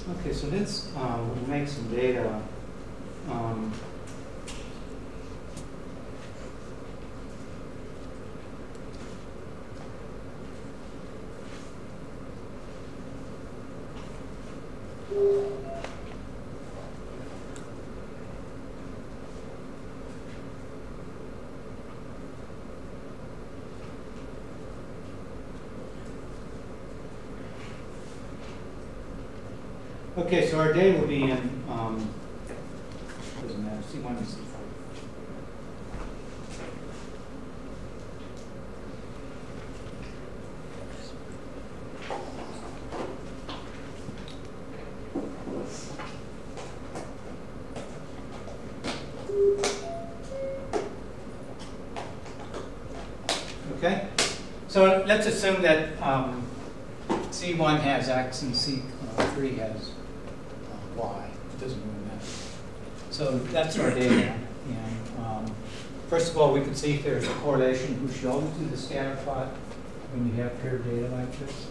Okay, so let's make some data. Okay, so our data will be in, doesn't matter, C1 and C4. Okay, so let's assume that C1 has X and C3 has Y. It doesn't really matter. So that's our data. And first of all, we can see if there's a correlation. We should always do the scatter plot when you have paired data like this.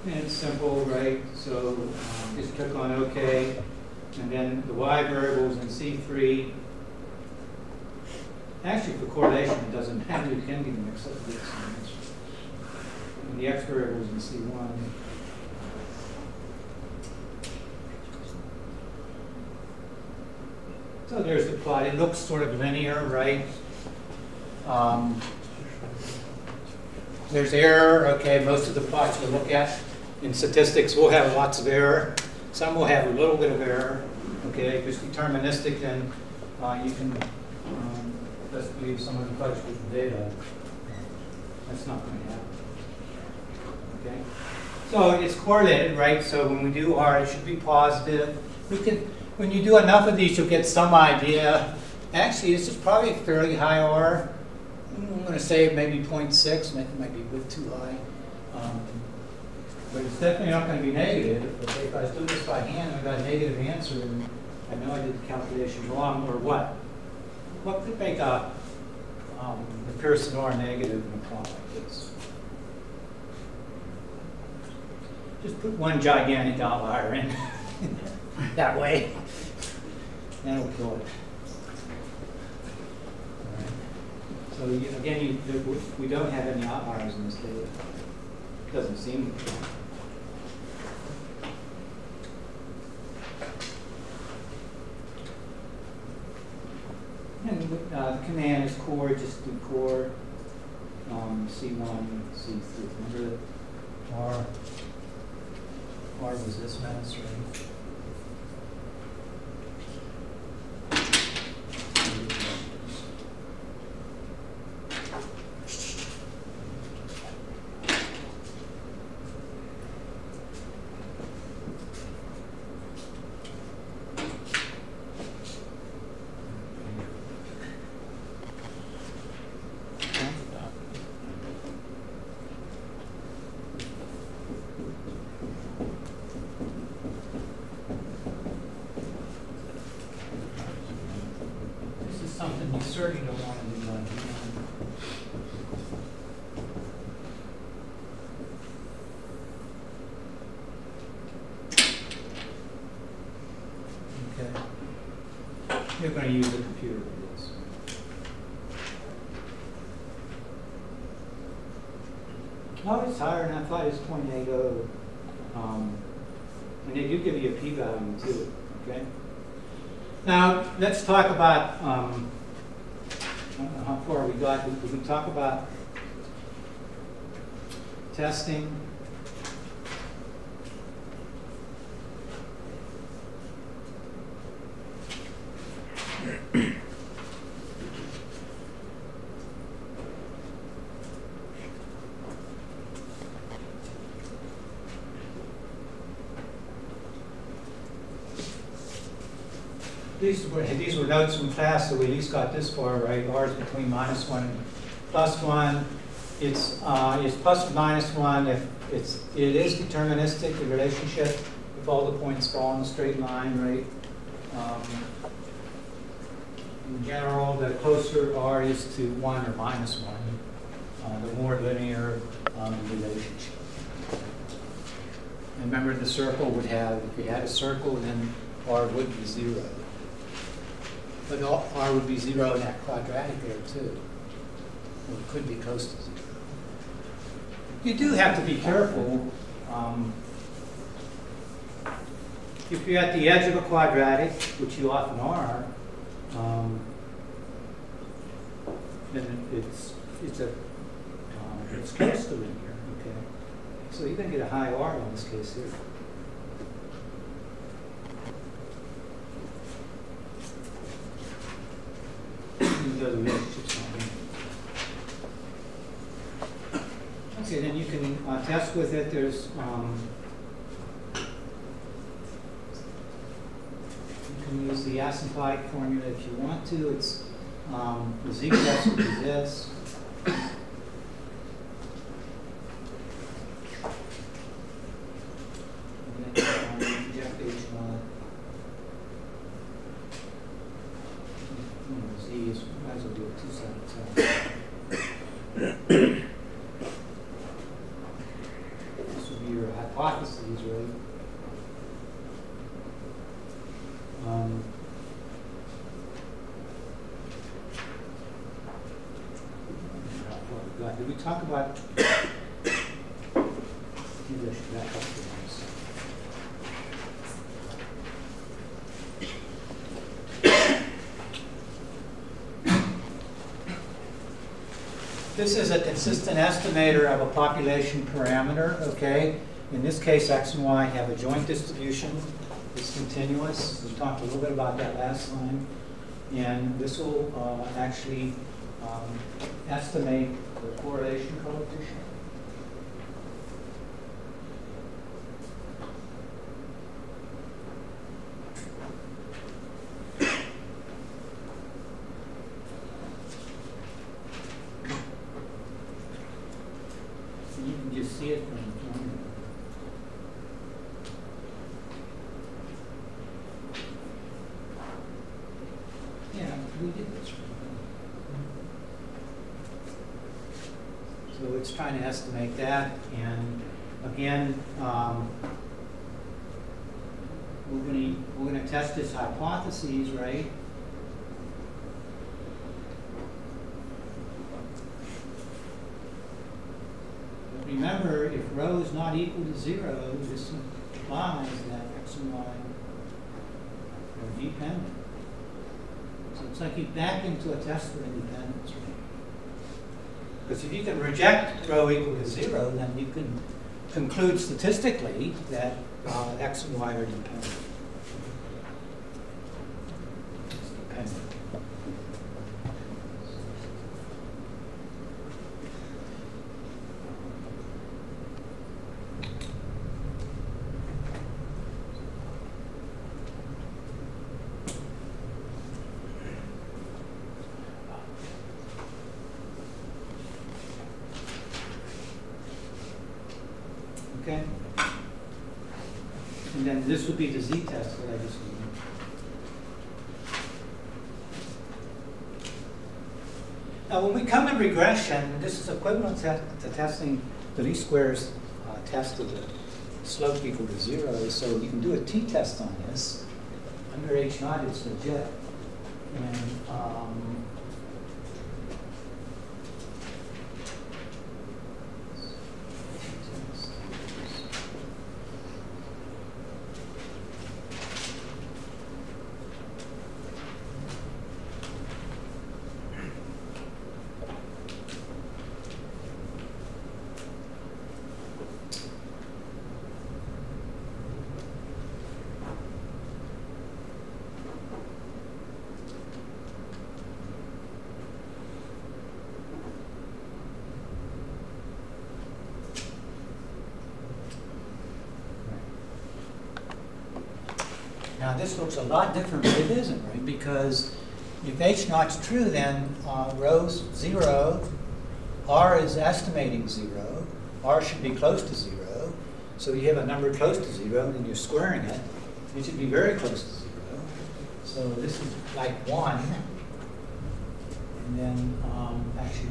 And it's simple, right? So just click on OK. And then the Y variables in C3. Actually, for correlation, it doesn't matter. You can even mix up the X and the X variables in C1. So there's the plot. It looks sort of linear, right? There's error. Okay, most of the plots you look at in statistics will have lots of error. Some will have a little bit of error. Okay, if it's deterministic, then you can just believe someone fudged with the data. That's not going to happen. Okay, so it's correlated, right? So when we do R, it should be positive. We can, when you do enough of these, you'll get some idea. Actually, this is probably a fairly high R. I'm going to say maybe 0.6, might be a bit too high. But it's definitely not going to be negative. But if I was doing this by hand, I got a negative answer, and I know I did the calculation wrong, or what? What could make a the Pearson R negative in a plot like this? Just put one gigantic outlier in that way. That'll kill it. So again, we don't have any outliers in this data. It doesn't seem to be. And the command is core, just do core C1, C3. Remember that R was this mass, right? Certainly don't want to do that. Okay. You're going to use the computer for this. Oh, it's higher than I thought. It's 0.80. And they do give you a p-value too. Okay. Now let's talk about. I don't know how far we got. We can talk about testing. these were notes from class, so we at least got this far, right? R is between -1 and +1. It's plus or minus 1 if it is deterministic, the relationship, if all the points fall in a straight line, right? In general, the closer R is to 1 or -1, the more linear the relationship. And remember, the circle would have, if you had a circle, then R would be 0. But R would be 0 in that quadratic there, too. Or it could be close to 0. You do have to be careful. If you're at the edge of a quadratic, which you often are, then it's close to linear. Okay, so you're going to get a high R in this case here. Even though the relationship's not linear. Okay, then you can test with it. There's you can use the asymptotic formula if you want to. It's the z test would be this. And then inject H0. Z is might as well do it 2 seconds. Your hypotheses, right? Did we talk about? Maybe I should back up for once. This is a consistent estimator of a population parameter, okay? In this case, X and Y have a joint distribution. It's continuous. We talked a little bit about that last time. And this will actually estimate the correlation coefficient. You can just see it from the formula. Yeah, we did this. So it's trying to estimate that, and again, we're going to test this hypotheses, right? Remember, if rho is not equal to 0, this implies that X and Y are dependent. So it's like you back into a test for independence, right? Because if you can reject rho equal to 0, then you can conclude statistically that X and Y are dependent. It's dependent. Okay? And then this would be the z-test that I just used. Now, when we come in regression, this is equivalent to testing the least squares test of the slope equal to 0. So you can do a t-test on this. Under H0, it's legit. And Now this looks a lot different, but it isn't, right? Because if H naught's true, then rho's 0, R is estimating 0, R should be close to 0. So you have a number close to 0, and then you're squaring it. It should be very close to 0. So this is like 1. And then actually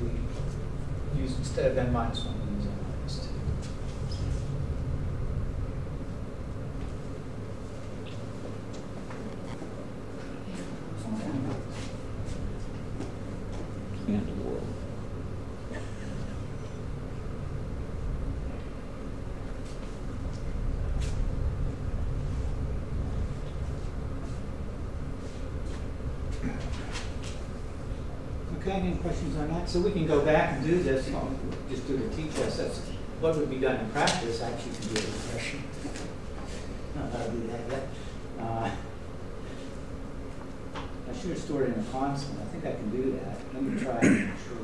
we use, instead of n minus 1, we use n minus 2. And the world. Okay, any questions on that? So we can go back and do this, just do the t-test. That's what would be done in practice. I actually can do a regression. Not how to do that yet. I should have stored it in a constant. I think I can do that. Let me try to make sure.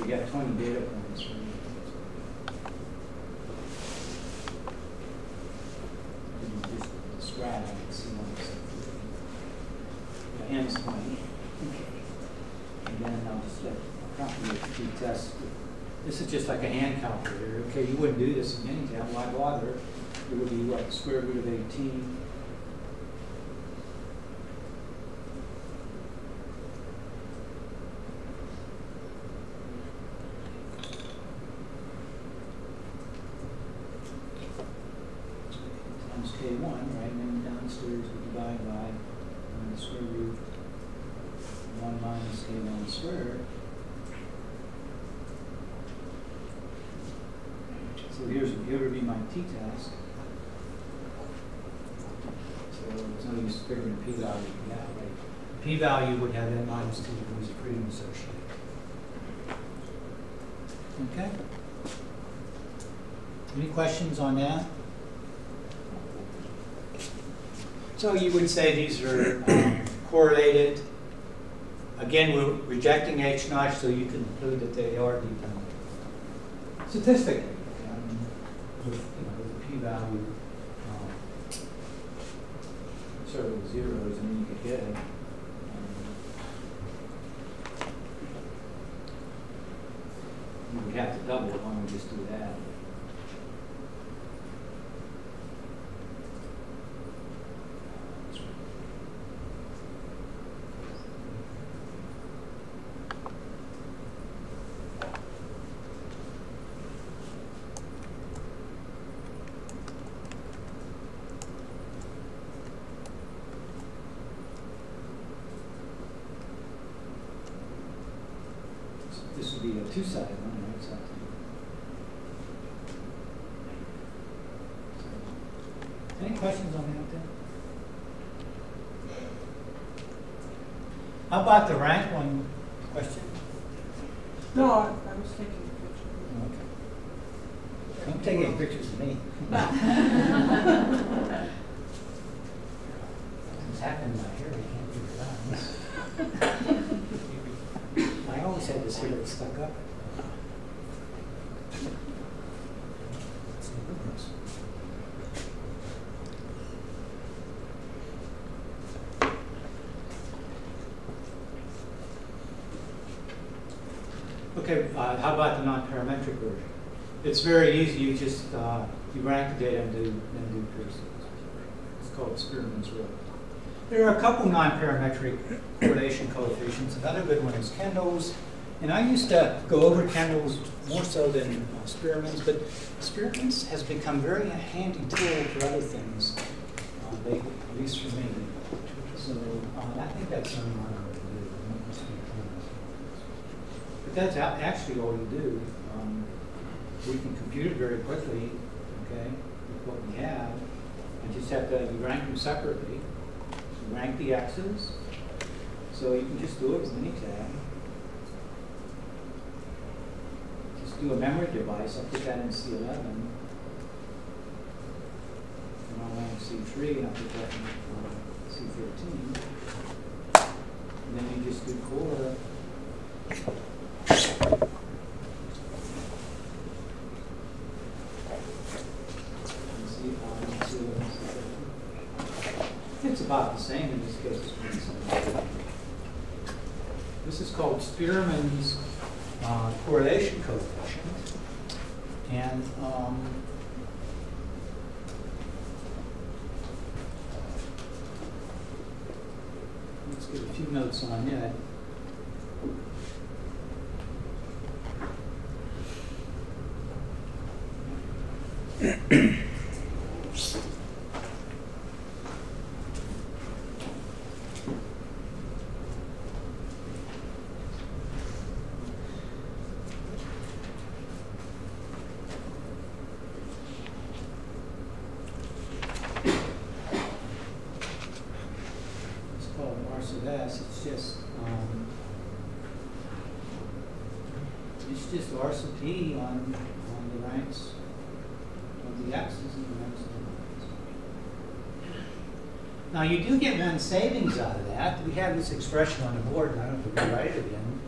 We got 20 data points from just grab it and see what it's like. N is 20. Okay. And then I'll just calculate the t-test. This is just like a hand calculator. Okay, you wouldn't do this in any time. Why bother? It would be what? Square root of 18. K1, right? And then downstairs we divide by the square root 1 minus K1 squared. So here would be my t-test. So there's no use figuring the p-value out, right? P-value would have n minus 2 degrees of freedom associated. Okay? Any questions on that? So you would say these are correlated. Again, we're rejecting H naught, so you can conclude that they are dependent. Statistically, with the p-value sort of zeros, and then you could get it. You would have to double it. Why don't we just do that? This would be a two-sided one, right? So, any questions on that then? How about the rank one question? No, I was taking a picture. Okay. Don't take any pictures of me. What's happened in my hair? I can't figure it out. I always had this hair that stuck up. Okay, how about the non-parametric version? It's very easy. You just you rank the data and do piercings. It's called Spearman's rule. There are a couple non-parametric correlation coefficients. Another good one is Kendall's. And I used to go over Kendall's more so than Spearman's, but Spearman's has become a very handy tool for other things lately, at least for me. So I think that's something I want to do. But that's actually all you do. We can compute it very quickly, okay, with what we have. I just have to rank them separately. Rank the x's. So you can just do it with any tab. do a memory device, I'll put that in C11. And I'll run C3, and I'll put that in C13. And then you just do core. It's about the same in this case. This is called Spearman's correlation coefficient. And let's get a few notes on it. It's just R sub P on the ranks of the X's and the ranks of the Y's. Now you do get one savings out of that. We have this expression on the board, and I don't know if we can write it again.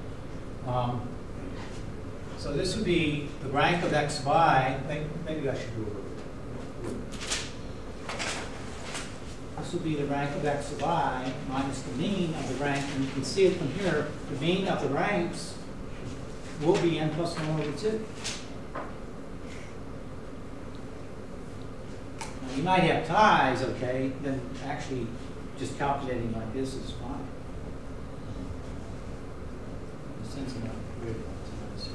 So this would be the rank of xy. Maybe I should do it. This will be the rank of x of y minus the mean of the rank. And you can see it from here. The mean of the ranks will be n plus 1 over 2. Now, you might have ties, okay, then actually just calculating like this is fine. In the sense of not worried about ties.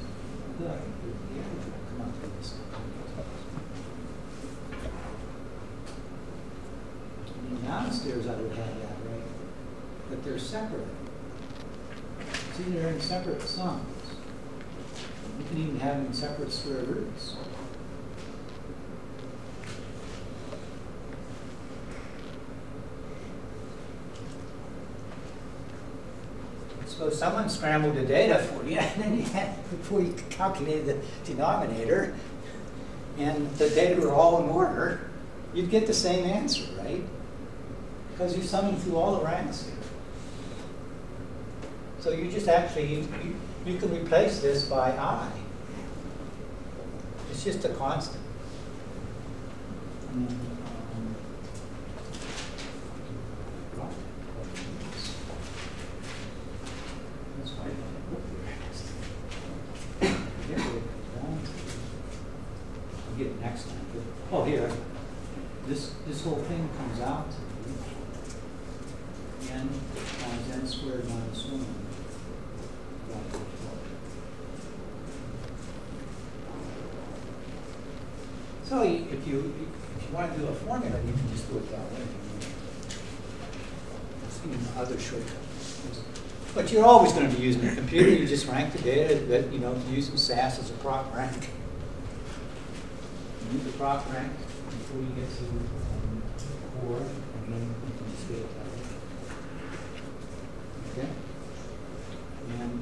Look, the average will come up to this. Downstairs I would have that, right? But they're separate. See, they're in separate sums. You can even have them in separate square roots. Suppose someone scrambled the data for you, and then you had, before you calculated the denominator, and the data were all in order, you'd get the same answer, right? Because you're summing through all the ranks here. So you just actually, you can replace this by I. It's just a constant. And then, that's why I don't look here. I'll get it next time. Oh, here. This whole thing comes out to n times n squared minus 1. So if you want to do a formula, you can just do it that way. There's other shortcuts. But you're always going to be using a computer. You just rank the data, that using SAS as a proc rank. You use the proc rank before you get to core, and then you can just get it that way. Okay? And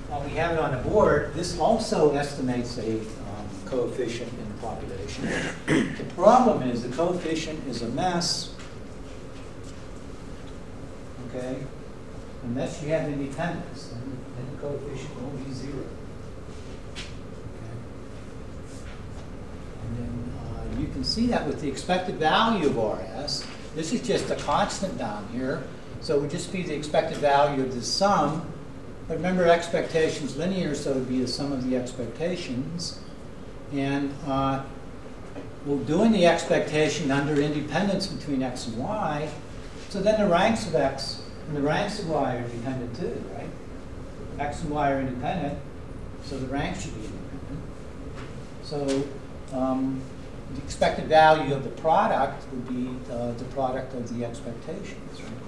while we have it on the board, this also estimates a coefficient in the population. The problem is the coefficient is a mess, okay? Unless you have independence, then the coefficient will be 0. Okay? And then you can see that with the expected value of RS. This is just a constant down here. So it would just be the expected value of the sum. But remember, expectations linear, so it would be the sum of the expectations. And we're doing the expectation under independence between x and y. So then the ranks of x and the ranks of y are independent too, right? X and y are independent, so the ranks should be independent. So the expected value of the product would be the product of the expectations, right?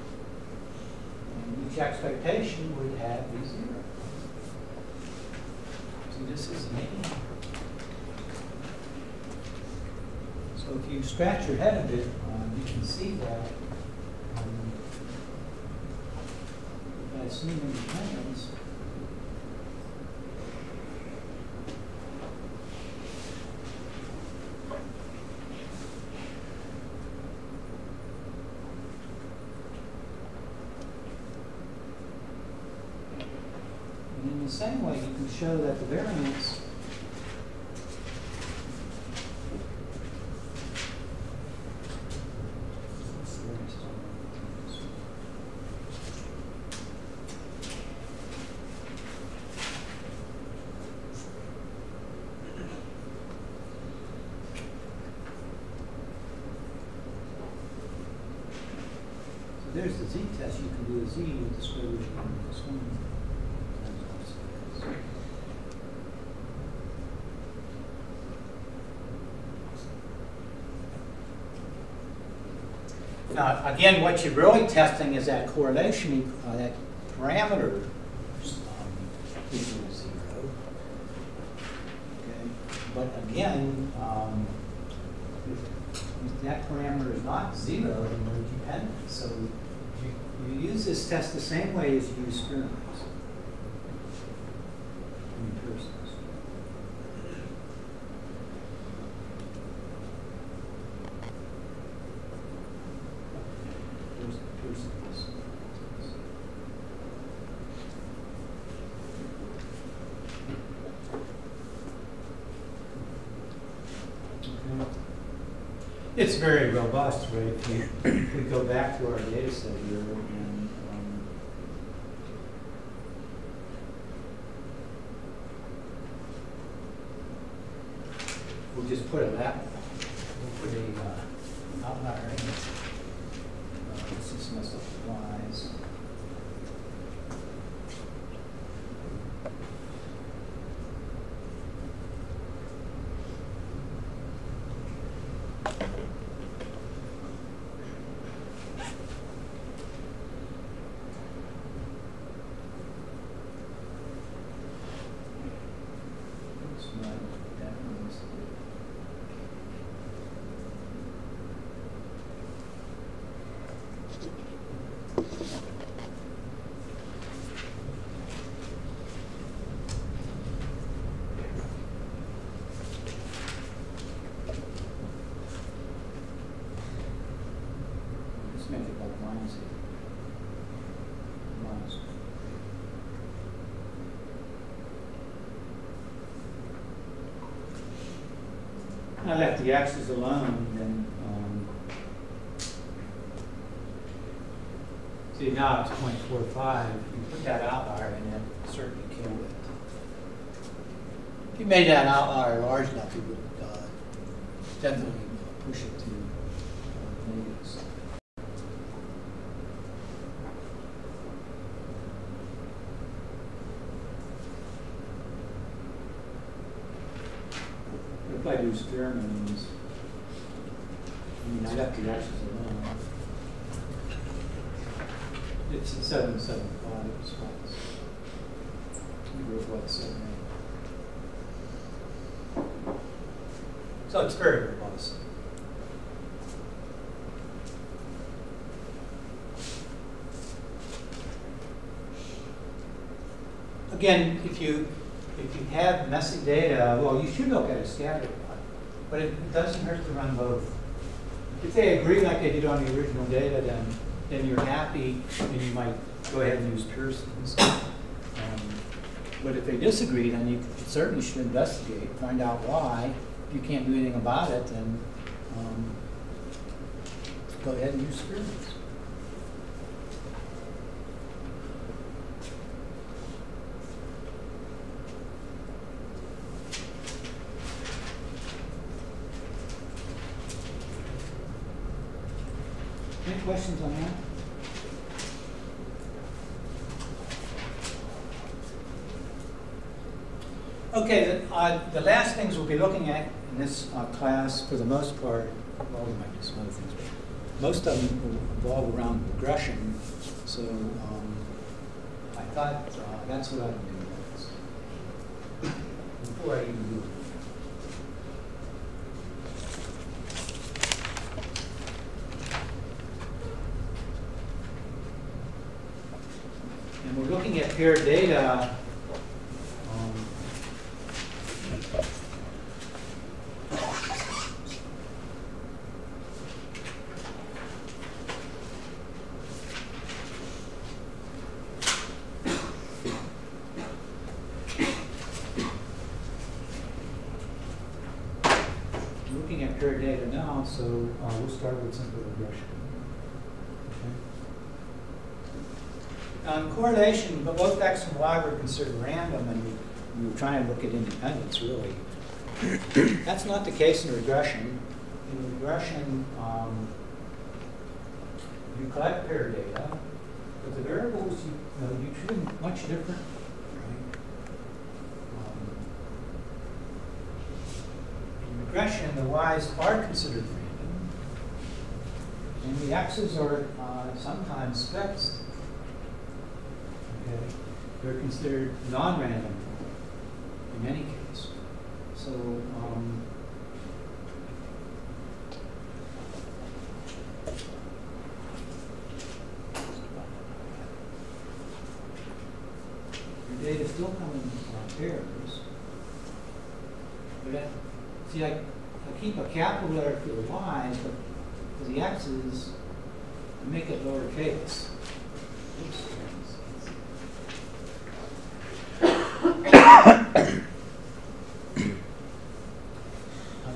And each expectation would have a 0. So this is mean. So if you scratch your head a bit, you can see that by assuming independence, the same way, you can show that the variance there's the z-test. You can do a z with the square root of this one. Now, again, what you're really testing is that correlation, that parameter equal to 0. Okay, but again, if that parameter is not 0, then we're dependent. So you use this test the same way as you use experiments in persons. It's very robust, right? If we go back to our data set here and we'll just put a we'll put a outlier in it. This is messed up with y's. Make it like minus 8. Minus. I left the x's alone, then see now it's 0.45. You put that outlier in it, certainly kill it. If you made that outlier large enough, you would definitely push it to negatives. If I do experiments, I left the x's alone. It's 775 response. You wrote what, 7, 8. So it's very robust. Again, if you have messy data, well, you should look at a scatter plot, but it doesn't hurt to run both. If they agree like they did on the original data, then you're happy, and you might go ahead and use Pearson's. But if they disagree, then you certainly should investigate, find out why. If you can't do anything about it, then go ahead and use experiments. Any questions on that? Okay, the last things we'll be looking at in this class, for the most part, well, we might do some other things, but most of them will revolve around regression. So I thought that's what I would do next. Before I even do it. And we're looking at paired data. now, so we'll start with simple regression. Okay. Correlation, but both X and Y were considered random, and we were trying to look at independence, really. That's not the case in regression. In regression, you collect pair data, but the variables you treat them much different. Right? In regression, the Y's are considered random, and the X's are sometimes fixed. Okay, they're considered non-random in any case. So. Data still come in pairs. But see, I keep a capital letter for the Y's, but for the X's, I make it lowercase. Oops. I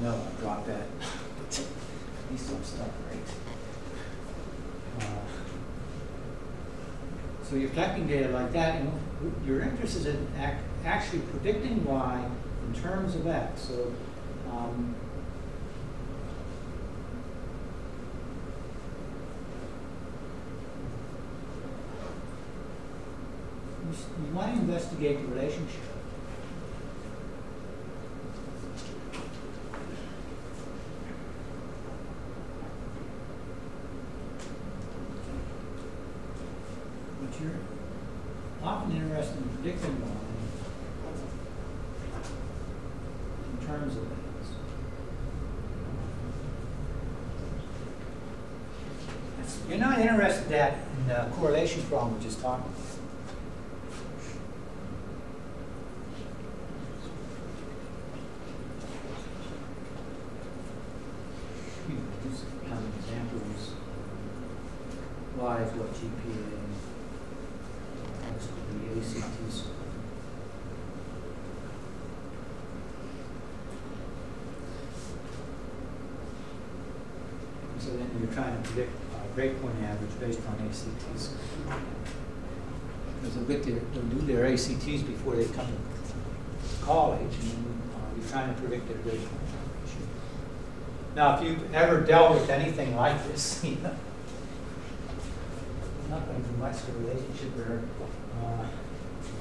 know, I dropped that. At least I'm stuck, right? So you're collecting data like that, and your interest is in actually predicting Y in terms of X. So you want to investigate the relationship. But you're often interested in predicting Y in terms of X. You're not interested in the correlation problem we just talked about. Some examples. Y is what GPA. X would be ACT score. So then you're trying to predict grade point average based on ACT score. Because they'll do their ACTs before they come to college, and you're trying to predict their grade point average. Now, if you've ever dealt with anything like this, you know, not going to be much of a relationship there.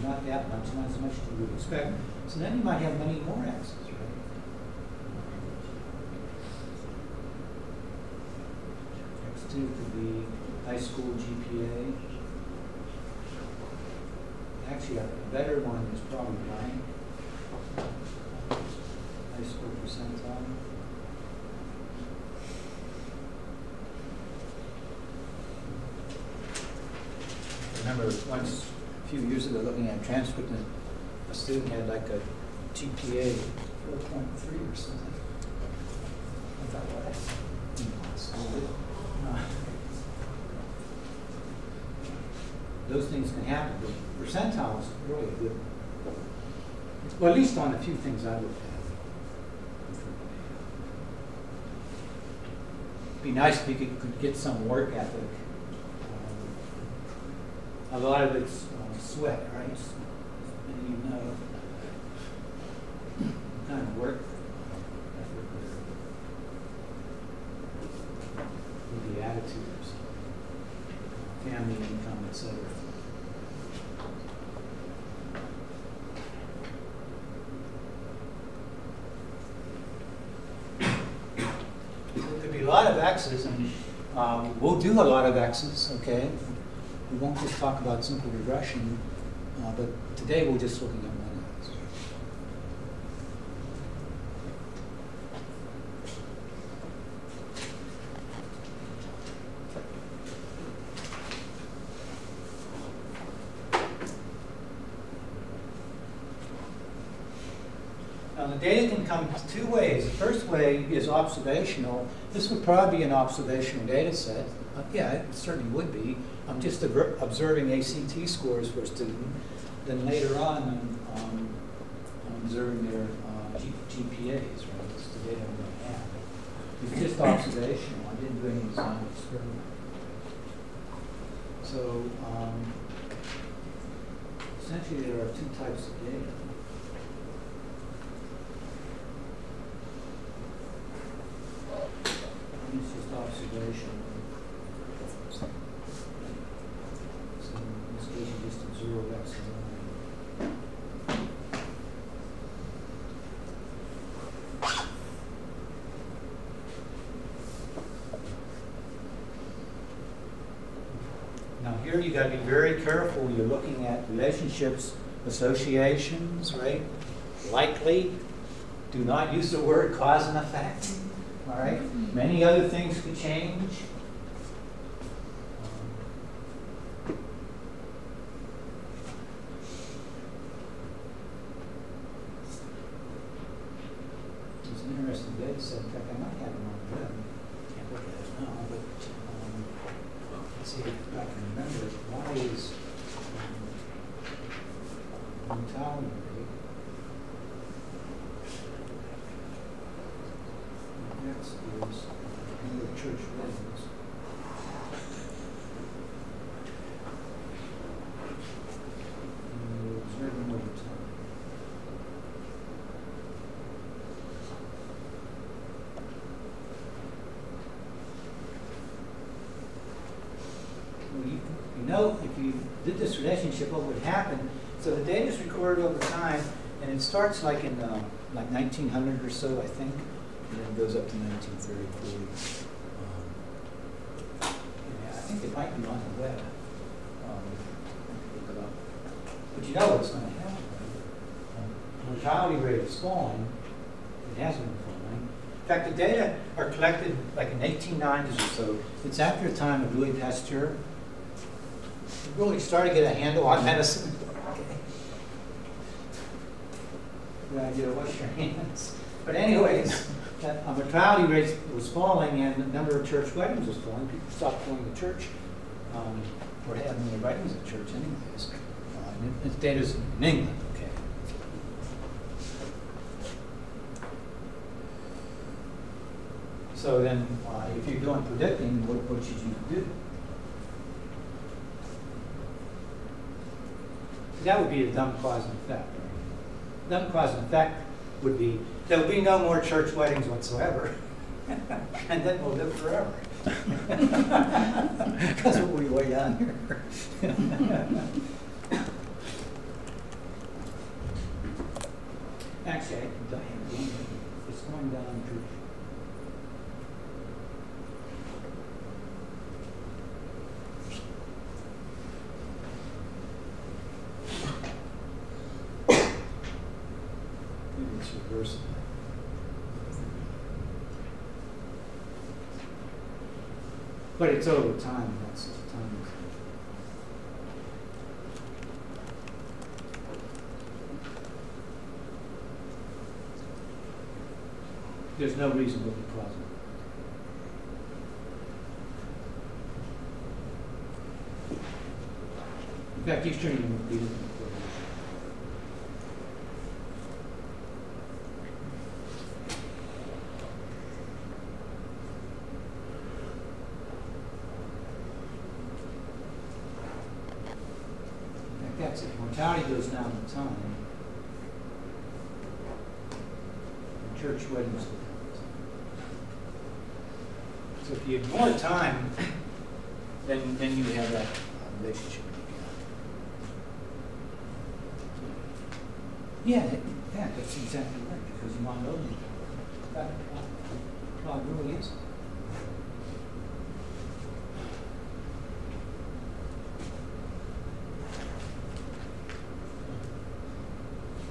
Not that much, not as much as you would expect. So then you might have many more X's, right? X2 could be high school GPA. Actually, a better one is probably 9. High school percentile. I remember once, a few years ago, looking at a transcript, and a student had like a GPA 4.3 or something. I thought, well, that's impossible. Those things can happen, but percentile is really good. Well, at least on a few things I looked at. It'd be nice if you could get some work ethic. A lot of it's sweat, right? And you know kind of work effort with the attitudes, family income, etc. There could be a lot of X's, and we'll do a lot of X's, okay? We won't just talk about simple regression, but today we're just looking at one X. Now the data can come two ways. The first way is observational. This would probably be an observational data set. Yeah, it certainly would be. I'm just observing ACT scores for a student. Then later on, I'm observing their GPAs, right? That's the data I'm going to have. It's just observational. I didn't do any design experiment. So essentially there are two types of data. One is just observation. So in this case you just observe X and Y. Now here you got to be very careful. You're looking at relationships, associations, right? Likely. Do not use the word cause and effect. All right. Many other things could change. It's an interesting data set. In fact, I might have it on web. Can't look at it now, but. Let's see if I can remember. Why is mortality rate? X is number of church weddings. And observing over time. You know, if you did this relationship, what would happen? So the data is recorded over time, and it starts like in like 1900 or so, I think, and then it goes up to 1930, 40. Yeah, I think it might be on the web. Look it up. But you know what's going to happen. Mortality rate is falling. It has been falling. In fact, the data are collected like in 1890s or so. It's after the time of Louis Pasteur. Really started to get a handle on medicine. Okay. Good idea, wash your hands. But anyways, mortality rate was falling and the number of church weddings was falling. People stopped going to church or having their weddings at church anyways. This data's in England, okay. So then if you're doing predicting, what should you do? That would be a dumb cause and effect. Right? Dumb cause and effect would be, there will be no more church weddings whatsoever. And then we'll live forever. Because we'll be way down here. Actually, I can tell you, it's going down to reverse. But it's over time. That's the time. There's no reason to be positive. In fact, these shouldn't even be correlation. That's it. Mortality goes down with time. And church weddings go down with time. So if you ignore time, then you have that relationship. Yeah, that's exactly right, because you want to know that plot really is.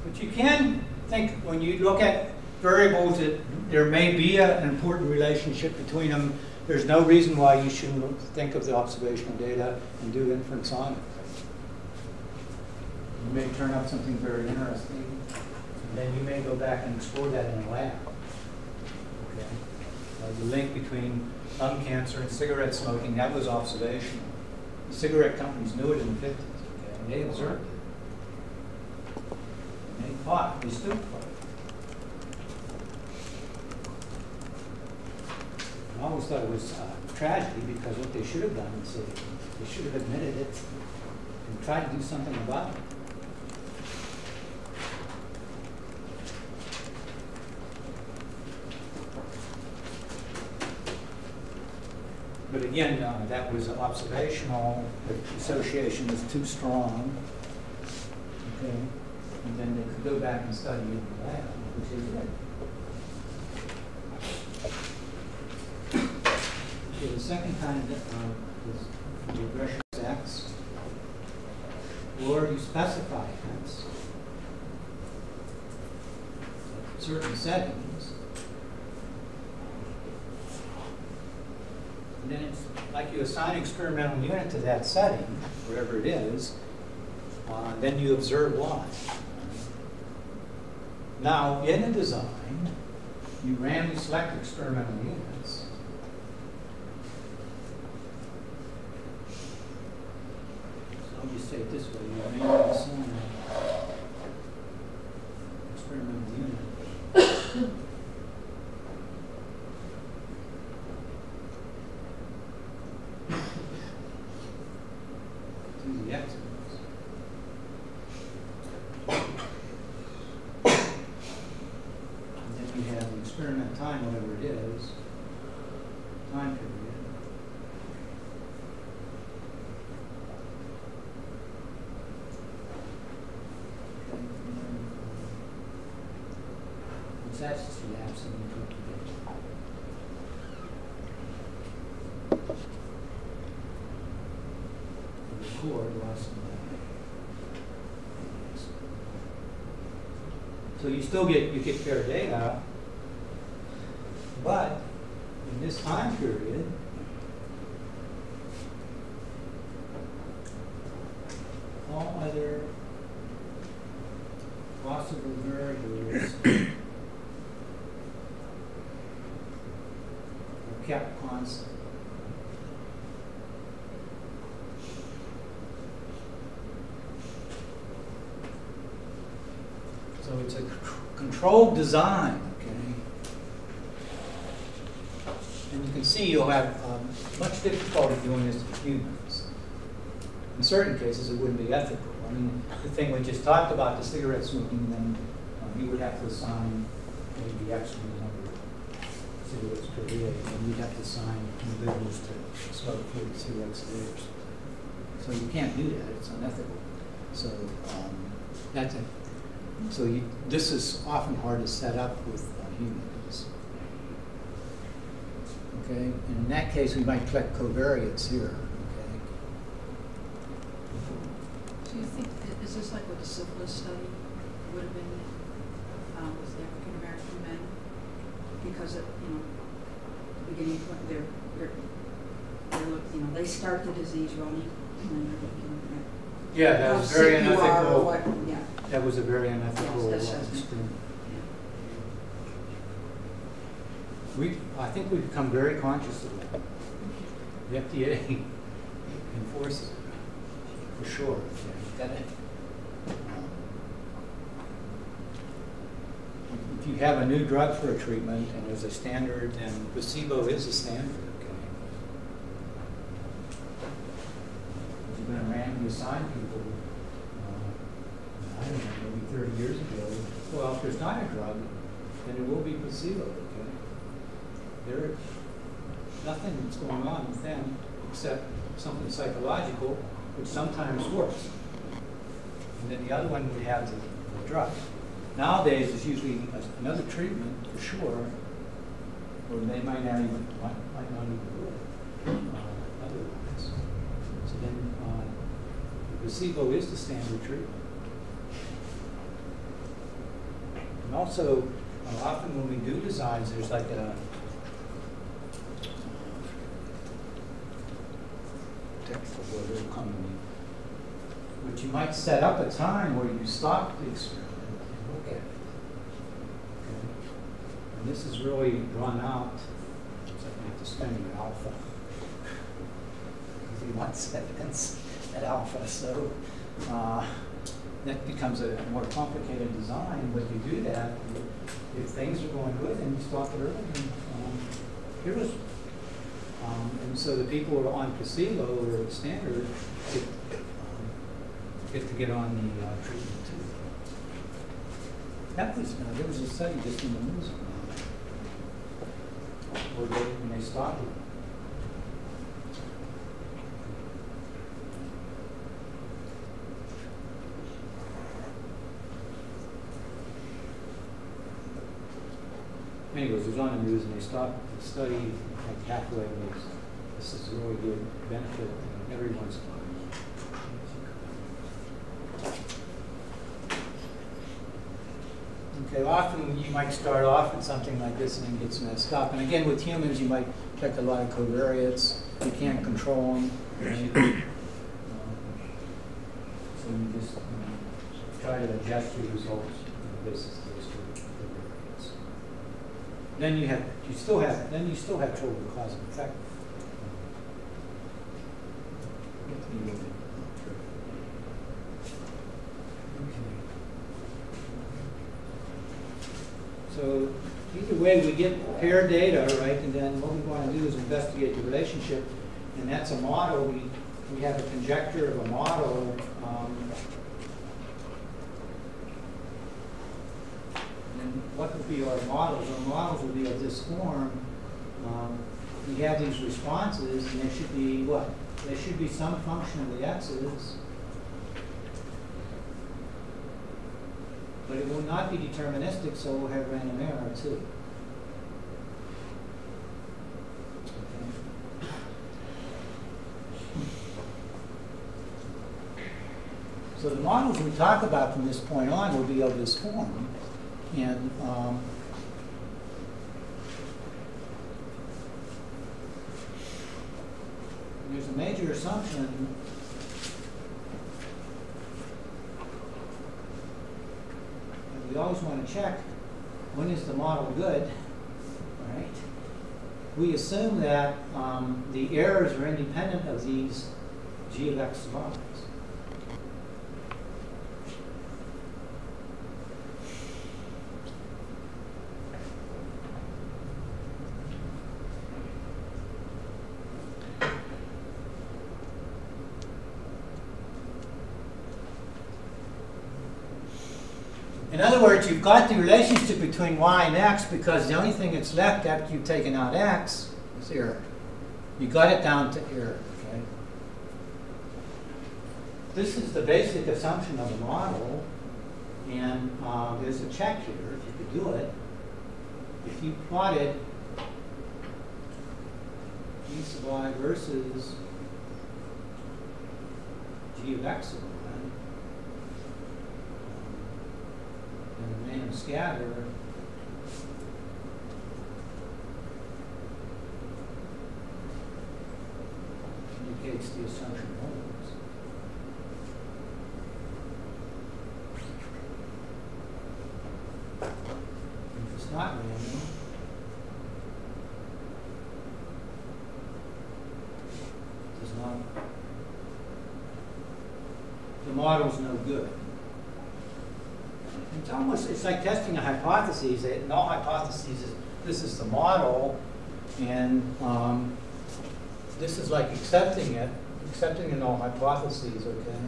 But you can think, when you look at variables, that there may be an important relationship between them. There's no reason why you shouldn't think of the observational data and do inference on it. You may turn up something very interesting, and then you may go back and explore that in a lab. Okay. The link between lung cancer and cigarette smoking, that was observational. The cigarette companies knew it in the 50s, okay, and they observed it. And they fought, they still fought. I always thought it was a tragedy because what they should have done is they should have admitted it and tried to do something about it. But again, that was observational. The association was too strong. Okay, and then they could go back and study in the lab, which they did. Okay, the second kind is regression X, or you specify X. Certain settings. And then it's like you assign an experimental unit to that setting, wherever it is, then you observe Y. Now, in a design, you randomly select experimental units. So I'll just say it this way, you randomly assign experimental unit. To the X. We have the experiment time, whatever it is, time period. Okay, and that's just the absolute interpretation. Record less than that. So you still get fair data, but in this time period, all other possible variables are kept constant. So it's a controlled design, okay? And you can see you'll have much difficulty doing this with humans. In certain cases, it wouldn't be ethical. I mean, the thing we just talked about, the cigarette smoking, then you would have to assign maybe X number of cigarettes per day, and you'd have to assign individuals to smoke 40 cigarettes a day or something. So you can't do that. It's unethical. So that's it. So this is often hard to set up with humans. Okay, and in that case, we might collect covariates here. Okay. Do you think, is this like what the syphilis study would have been with the African American men? Because at, the beginning point, they start the disease wrong, and then they're looking at Yeah, that was very unethical. Yeah. That was a very unethical experiment. I think we've become very conscious of that. The FDA enforces it, for sure. If you have a new drug for a treatment and there's a standard, then placebo is a standard. You're going to randomly assign people, I don't know, maybe 30 years ago. Well, if there's not a drug, then it will be placebo, okay? There's nothing that's going on with them except something psychological, which sometimes works. And then the other one would have the drug. Nowadays, it's usually another treatment for sure, or they might not even do it otherwise. So then the placebo is the standard treatment. And also, often when we do designs, there's like a text of what will come to me. But you might set up a time where you stop the experiment and look at it. Okay? And this is really drawn out. So I have to spend an alpha. Because he wants evidence at alpha. So that becomes a more complicated design. When you do that, if things are going good, then you stop it early. And And so the people who are on placebo or standard get to get on the treatment too. That was, there was a study just in the news where when they stopped it. Anyways, it was on the news and they stopped the study like halfway and this is a really good benefit and everyone's okay, often you might start off with something like this and then gets messed up. And again, with humans, you might check a lot of covariates. You can't control them. Right? So you just try to adjust your results on the basis of those covariates. Then you still have trouble with cause and effect. So either way, we get paired data, right? And then what we want to do is investigate the relationship, and that's a model. We have a conjecture of a model. And what would be our models? Our models would be of this form. We have these responses, and they should be what? They should be some function of the x's. But it will not be deterministic, so we'll have random error too. Okay. So the models we talk about from this point on will be of this form. And there's a major assumption we always want to check, when is the model good, right? We assume that the errors are independent of these g of x sub i's. In other words, you've got the relationship between y and x because the only thing that's left after you've taken out x is error. You got it down to error. Okay? This is the basic assumption of the model, and there's a check here if you could do it. If you plotted g sub I versus g of x sub I, and the random scatter indicates the assumption holds. If it's not random, it does not. The model's no good. It's like testing a hypothesis. Null hypotheses this is the model, and this is like accepting a null hypothesis, okay?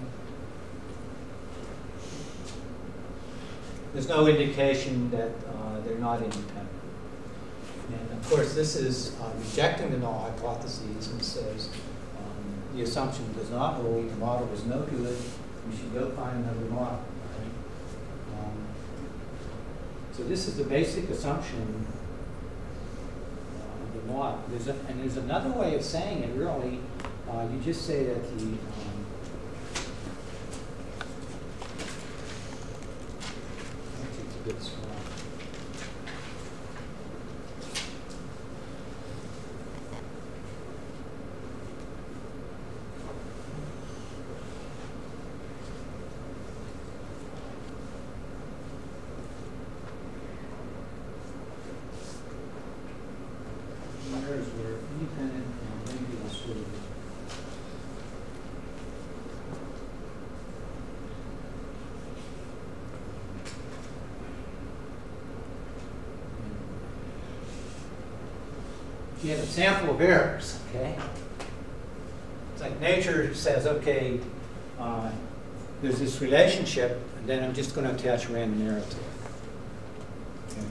There's no indication that they're not independent. And of course, this is rejecting the null hypotheses and says the assumption does not hold, the model is no good, you should go find another model. So this is the basic assumption of the model. There's another way of saying it, really. You just say that the it's a bit small. Were independent and maybe distributed. you have a sample of errors, okay? It's like nature says, okay, there's this relationship, and then I'm just going to attach random error to it. Okay.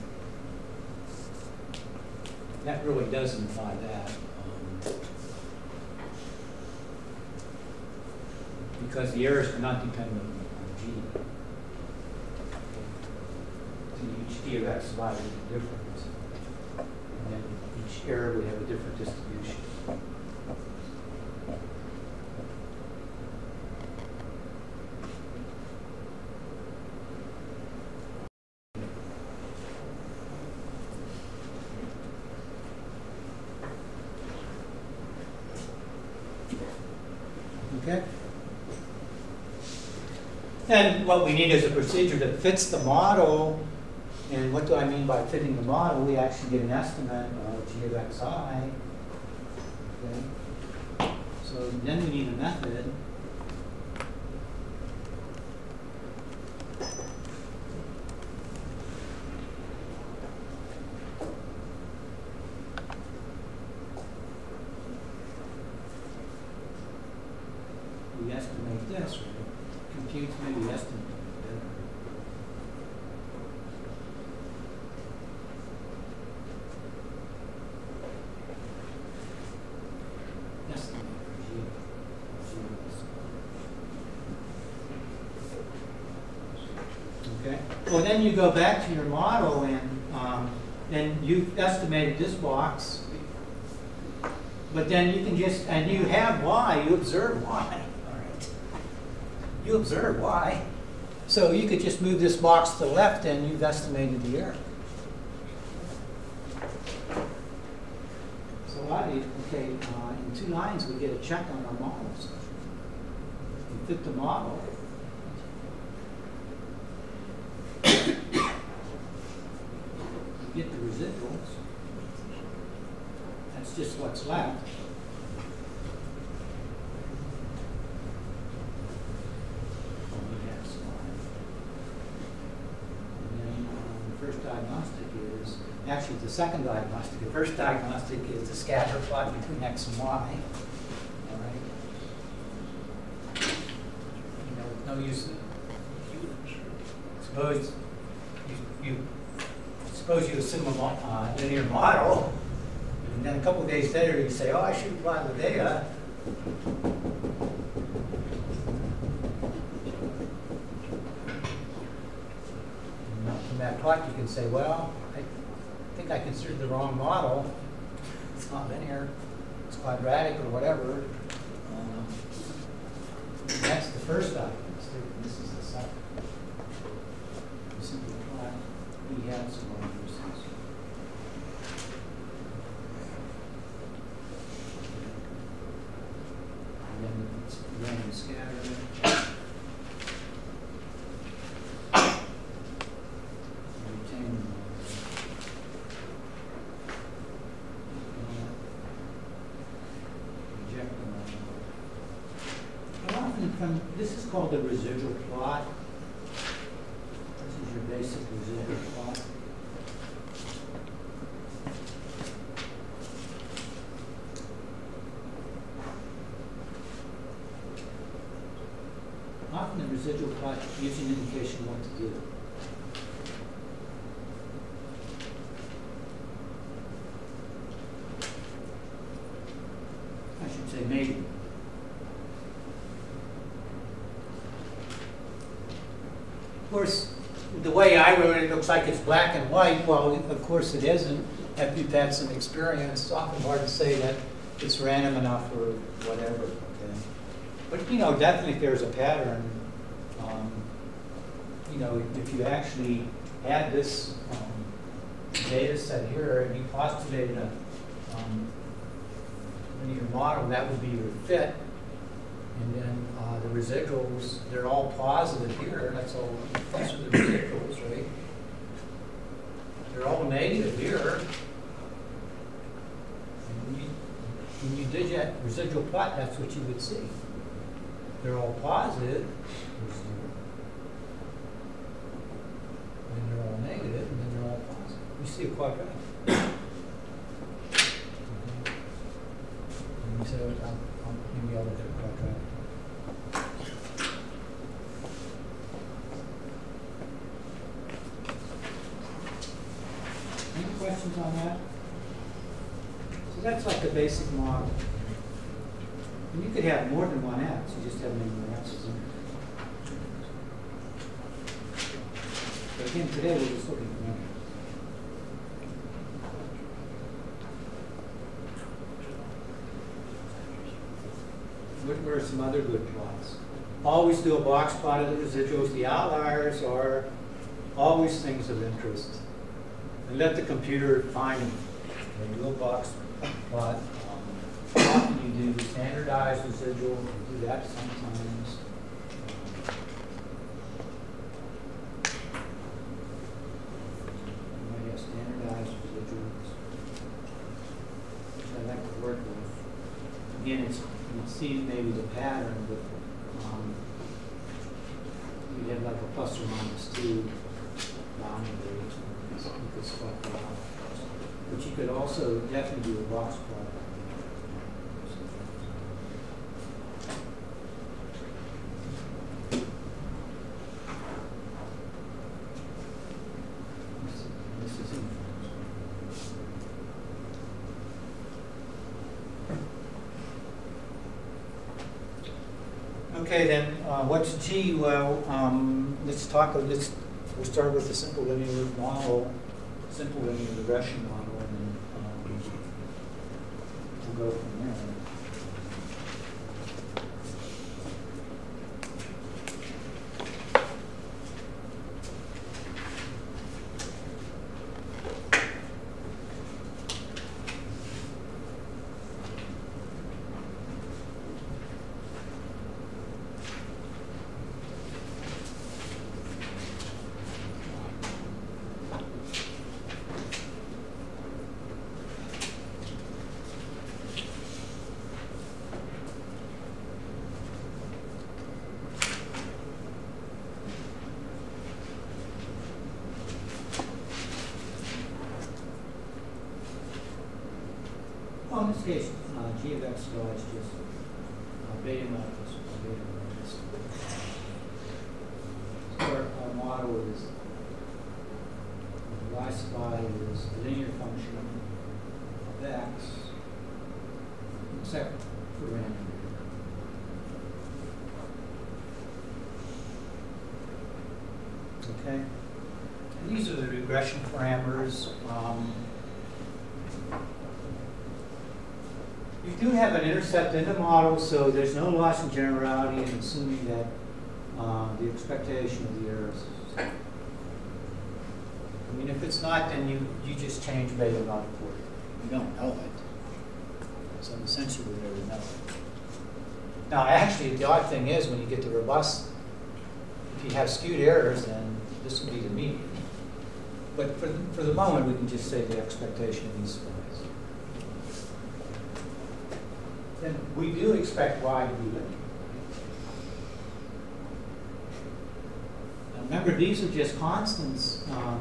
That really does imply that. Because the errors are not dependent on G. So each D of X, Y would be different. And then each error would have a different distribution. Okay? And what we need is a procedure that fits the model. And what do I mean by fitting the model? We actually get an estimate of G of xi. Okay? So then we need a method. We estimate this, right? Compute maybe estimate better. Estimate G. Okay. Well, then you go back to your model, and then you've estimated this box. But then you can just, and you have Y, you observe Y. You observe Y. So you could just move this box to the left and you've estimated the error. So okay, in 2 lines we get a check on our models. We fit the model. We get the residuals. That's just what's left. First diagnostic is, actually the second diagnostic. The first diagnostic is the scatter plot between X and Y. All right. You know, no use. Suppose you assume a linear model, and then a couple of days later you say, oh, I should plot the data. From that plot, you can say, well, I think I considered the wrong model. It's not linear. It's quadratic or whatever. That's the first diagnostic. This is the second. We simply plot. We have some more uses. And then it's random scattering. This is called the residual plot. This is your basic residual plot. Often the residual plot gives you an indication of what to do. I should say maybe. Of course, the way I wrote it, it looks like it's black and white. Well, of course it isn't. After you've had some experience, it's often hard to say that it's random enough or whatever. Okay? But you know, definitely if there's a pattern, you know, if you actually had this data set here and you postulated a linear model, that would be your fit. And then the residuals, they're all positive here. That's all. These are the residuals, right? They're all negative here. And when you did that residual plot, that's what you would see. They're all positive. And they're all negative, and then they're all positive. You see a quadratic. so maybe I'll look at quadratic. Any questions on that? So that's like the basic model. And you could have more than one x, you just have many more x's in it. But again, today we're just looking at one. What are some other good plots? Always do a box plot of the residuals. The outliers are always things of interest. And let the computer find them. And do a box plot. Often you do standardized residual. You do that sometimes. You might have standardized residuals, which I like to work with. Again, it's, you can see maybe the pattern, but you have like a plus or minus 2 boundary. You could swap that out. But you could also definitely do a box plot. This is infinite. Okay, then what's G? Well, let's we'll start with the simple linear model, simple linear regression model, and then we'll go from there. In this case, G of x is just beta naught plus beta minus. So our model is y spy is a linear function of x, except for random. Okay, and these are the regression parameters. You do have an intercept in the model, so there's no loss in generality in assuming that the expectation of the errors. I mean, if it's not, then you just change beta naught accordingly. You don't know it. So essentially we never know it. Now actually the odd thing is when you get to robust, if you have skewed errors, then this would be the median. But for the moment we can just say the expectation of these spies. Then we do expect y to be linear. Now remember, these are just constants. I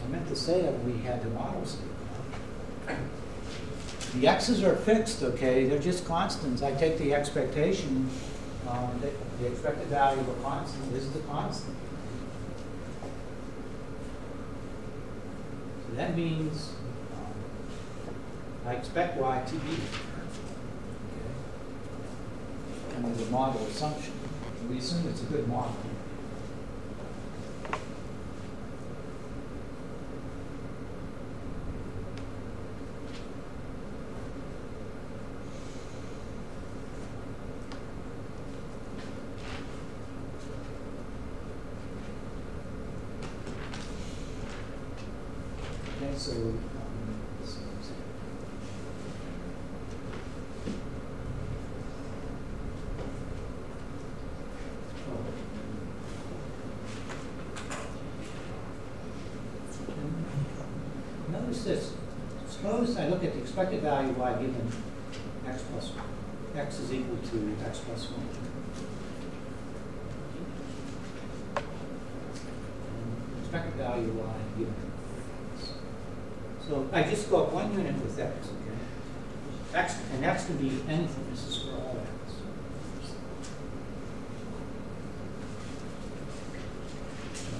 meant to say that we had the models. The x's are fixed, okay? They're just constants. I take the expectation, the expected value of a constant is the constant. So that means I expect y to be. And the model assumption. We assume it's a good model. Okay, so notice this. Suppose I look at the expected value of y given x plus 1. X is equal to x plus 1. And expected value of y given x. So I just go up 1 unit with x, okay? X, and X can be anything. This is for all X.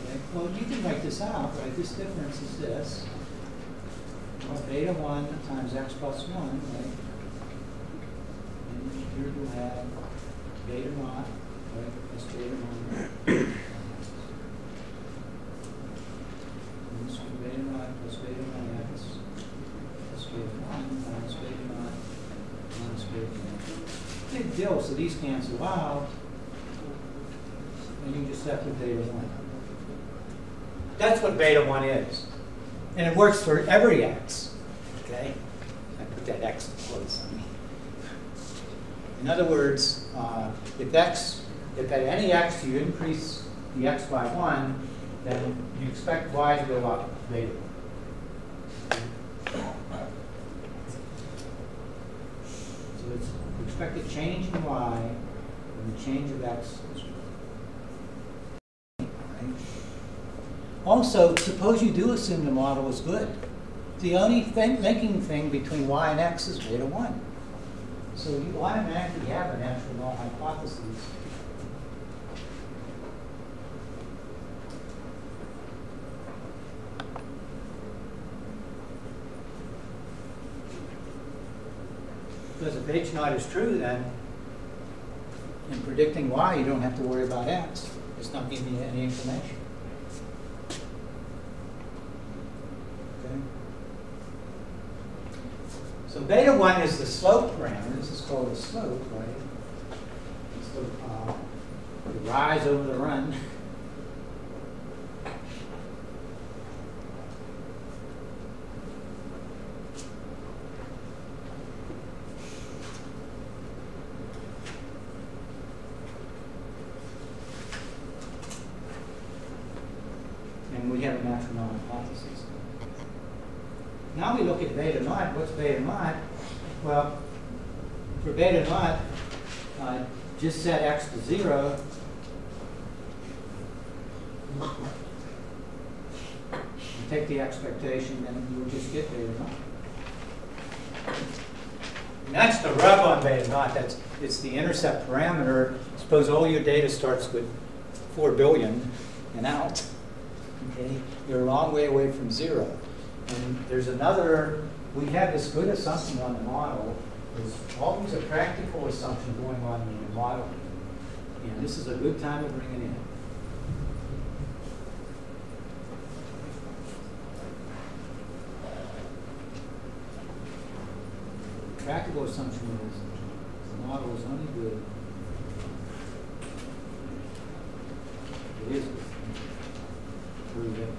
Okay. Well, you can write this out, right? This difference is this. Well, beta 1 times X plus 1, right? And here you have beta naught, right? Plus beta 1. This is beta naught plus beta 1X plus beta 1 minus beta naught minus beta 1. Big deal, so these cancel out, and you just have to beta 1. That's what beta 1 is. And it works for every X, okay? I put that X close on me. In other words, if at any X you increase the X by 1, then you expect Y to go up beta 1. So it's, you expect a change in Y and the change of X is 1. Right? Also, suppose you do assume the model is good. The only linking thing between Y and X is beta 1. So you automatically have a natural null hypothesis. Because if H naught is true, then in predicting Y, you don't have to worry about X. It's not giving you any information. So beta 1 is the slope parameter. This is called the slope, right? It's the rise over the run. And we have a natural null hypothesis. Now we look at beta naught. What's beta naught? Well, for beta naught, just set X to 0. And take the expectation, and you'll just get beta naught. And that's the rub on beta naught. It's the intercept parameter. Suppose all your data starts with 4 billion and out. Okay, you're a long way away from 0. And there's another, we have this good assumption on the model. There's always a practical assumption going on in the model. And this is a good time to bring it in. The practical assumption is the model is only good. It is good. Where you get there.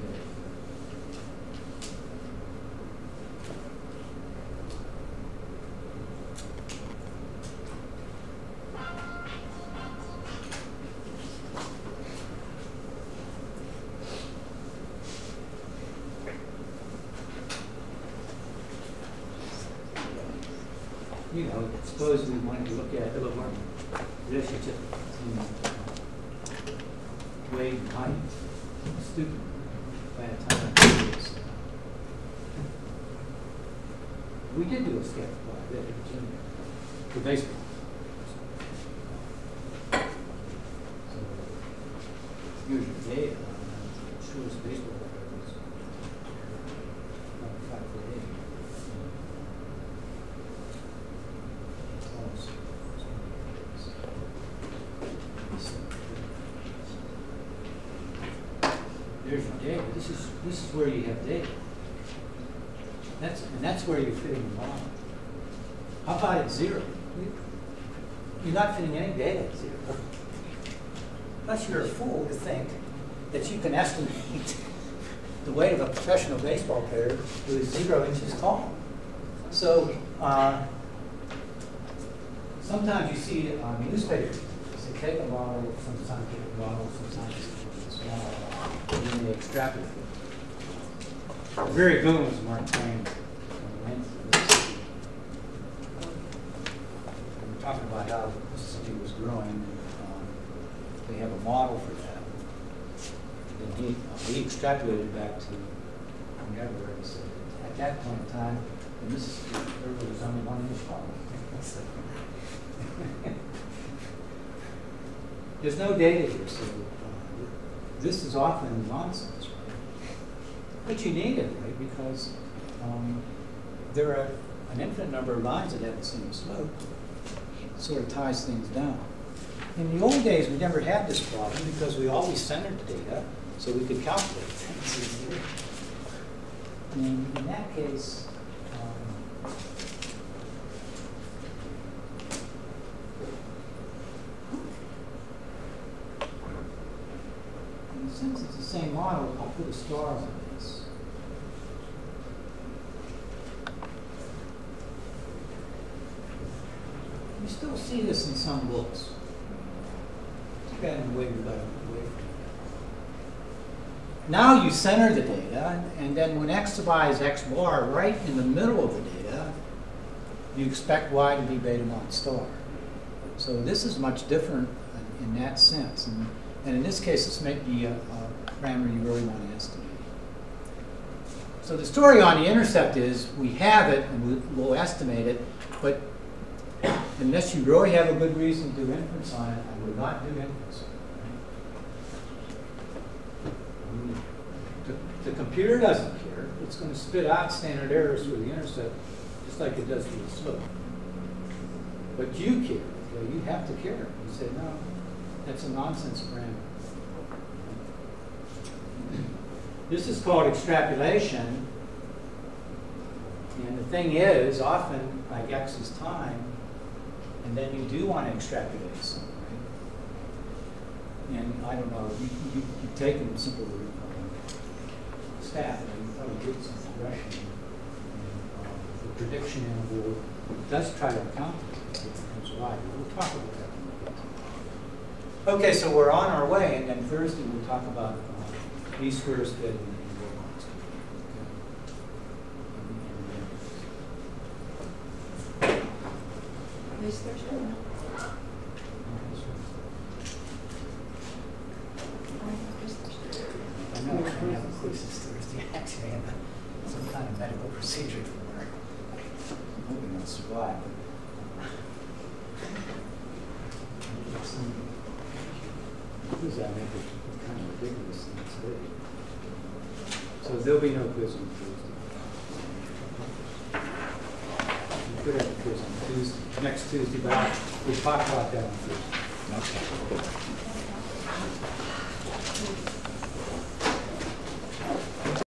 You know, suppose we wanted to look at the relationship between weight and height. Stupid by a time. We did do a sketch by that for baseball. So here's your data. Shortest baseball player was 5'8". There's your data. This is where you have data. That's where you're fitting the model. How about at 0? You're not fitting any data at 0. Unless you're a fool to think that you can estimate the weight of a professional baseball player who is 0 inches tall. So sometimes you see on newspapers, they take a model, sometimes take a model, sometimes it's small, and then they extrapolate it. Very good ones weren't trained on the length of this. We're talking about how Mississippi was growing. They have a model for that. And he extrapolated back to whenever. So at that point in time, And this is, there's only one in this problem. There's no data here, so this is often nonsense, right? But you need it, right? Because there are an infinite number of lines that have the same slope. It sort of ties things down. In the old days, we never had this problem because we always centered the data so we could calculate things. And in that case, since it's the same model, I'll put a star on this. You still see this in some books. Too bad in the way we got away from it. Now you center the data, and then when x sub I is x bar, right in the middle of the data, you expect y to be beta naught star. So this is much different in that sense. And in this case, this may be a parameter you really want to estimate. So the story on the intercept is we have it and we'll estimate it, but unless you really have a good reason to do inference on it, I would not do inference. The computer doesn't care. It's going to spit out standard errors for the intercept just like it does for the slope. But you care. Okay? You have to care. You say, no, that's a nonsense parameter. This is called extrapolation. And the thing is, often, like x is time, and then you do want to extrapolate something, right? And I don't know, you've taken simple stat, and you probably did some regression. And, the prediction interval does try to account for it. It becomes y. We'll talk about that when we get to it. Okay, so we're on our way, and then Thursday we'll talk about B squares fit and rho constant. Is Thursday? I know I have a quiz this Thursday. Actually, I have some kind of medical procedure tomorrow. I'm hoping I'll survive. Quiz I make it kind of ridiculous and it's big. So there'll be no quiz on Thursday. We could have a quiz on Tuesday, next Tuesday, but we'll talk about that on Thursday.